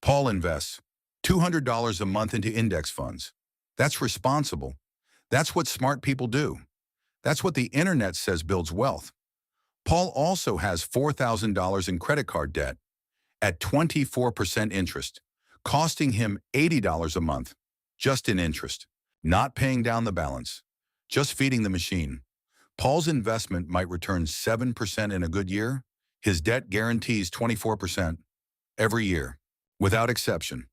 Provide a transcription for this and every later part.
Paul invests $200 a month into index funds. That's responsible. That's what smart people do. That's what the internet says builds wealth. Paul also has $4,000 in credit card debt at 24% interest, costing him $80 a month, just in interest, not paying down the balance, just feeding the machine. Paul's investment might return 7% in a good year. His debt guarantees 24% every year, without exception.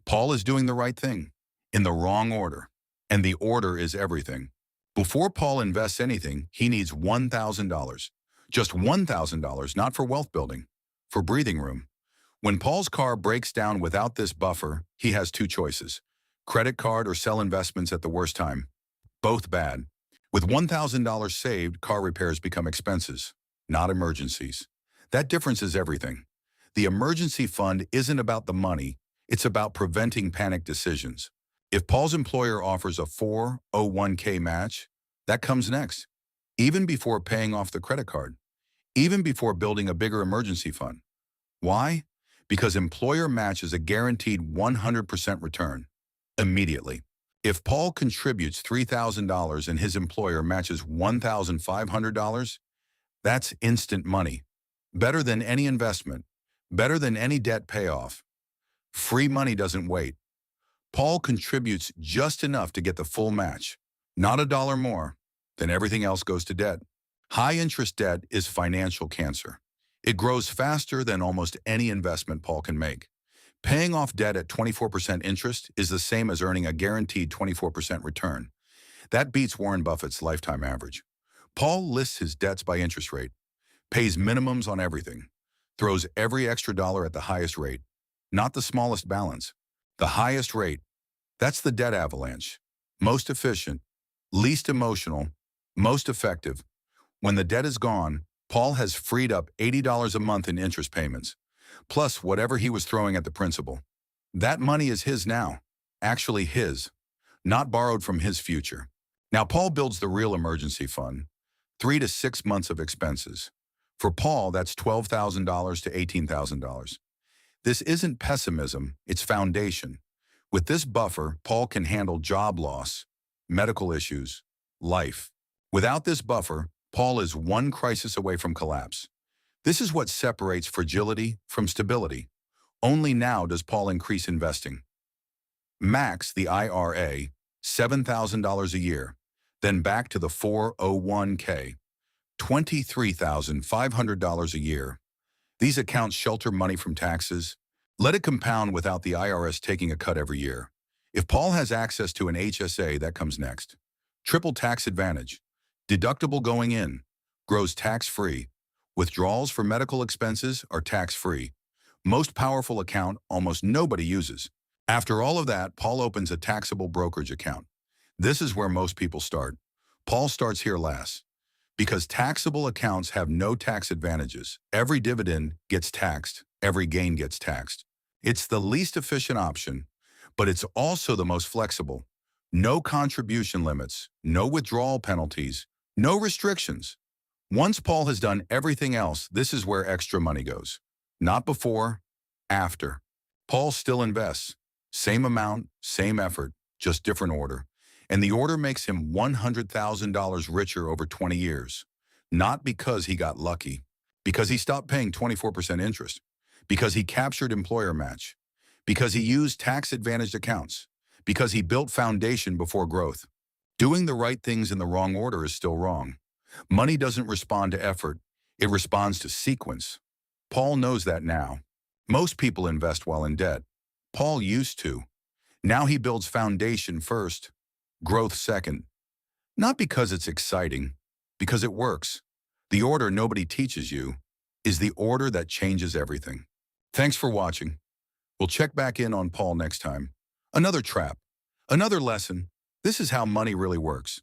Paul is doing the right thing, in the wrong order, and the order is everything. Before Paul invests anything, he needs $1,000. Just $1,000, not for wealth building, for breathing room. When Paul's car breaks down without this buffer, he has two choices: credit card or sell investments at the worst time. Both bad. With $1,000 saved, car repairs become expenses, not emergencies. That difference is everything. The emergency fund isn't about the money, it's about preventing panic decisions. If Paul's employer offers a 401k match, that comes next, even before paying off the credit card, even before building a bigger emergency fund. Why? Because employer match is a guaranteed 100% return, immediately. If Paul contributes $3,000 and his employer matches $1,500, that's instant money. Better than any investment, better than any debt payoff. Free money doesn't wait. Paul contributes just enough to get the full match, not a dollar more, then everything else goes to debt. High-interest debt is financial cancer. It grows faster than almost any investment Paul can make. Paying off debt at 24% interest is the same as earning a guaranteed 24% return. That beats Warren Buffett's lifetime average. Paul lists his debts by interest rate, pays minimums on everything, throws every extra dollar at the highest rate, not the smallest balance, the highest rate. That's the debt avalanche. Most efficient, least emotional, most effective. When the debt is gone, Paul has freed up $80 a month in interest payments, plus whatever he was throwing at the principal. That money is his now, actually his, not borrowed from his future. Now Paul builds the real emergency fund, 3 to 6 months of expenses. For Paul, that's $12,000 to $18,000. This isn't pessimism, it's foundation. With this buffer, Paul can handle job loss, medical issues, life. Without this buffer, Paul is one crisis away from collapse. This is what separates fragility from stability. Only now does Paul increase investing. Max the IRA, $7,000 a year, then back to the 401k, $23,500 a year. These accounts shelter money from taxes. Let it compound without the IRS taking a cut every year. If Paul has access to an HSA, that comes next. Triple tax advantage. Deductible going in. Grows tax-free. Withdrawals for medical expenses are tax-free. Most powerful account almost nobody uses. After all of that, Paul opens a taxable brokerage account. This is where most people start. Paul starts here last. Because taxable accounts have no tax advantages. Every dividend gets taxed. Every gain gets taxed. It's the least efficient option, but it's also the most flexible. No contribution limits, no withdrawal penalties, no restrictions. Once Paul has done everything else, this is where extra money goes. Not before, after. Paul still invests. Same amount, same effort, just different order. And the order makes him $100,000 richer over 20 years. Not because he got lucky, because he stopped paying 24% interest, because he captured employer match, because he used tax-advantaged accounts, because he built foundation before growth. Doing the right things in the wrong order is still wrong. Money doesn't respond to effort, it responds to sequence. Paul knows that now. Most people invest while in debt. Paul used to. Now he builds foundation first, growth second. Not because it's exciting, because it works. The order nobody teaches you is the order that changes everything. Thanks for watching. We'll check back in on Paul next time. Another trap, another lesson. This is how money really works.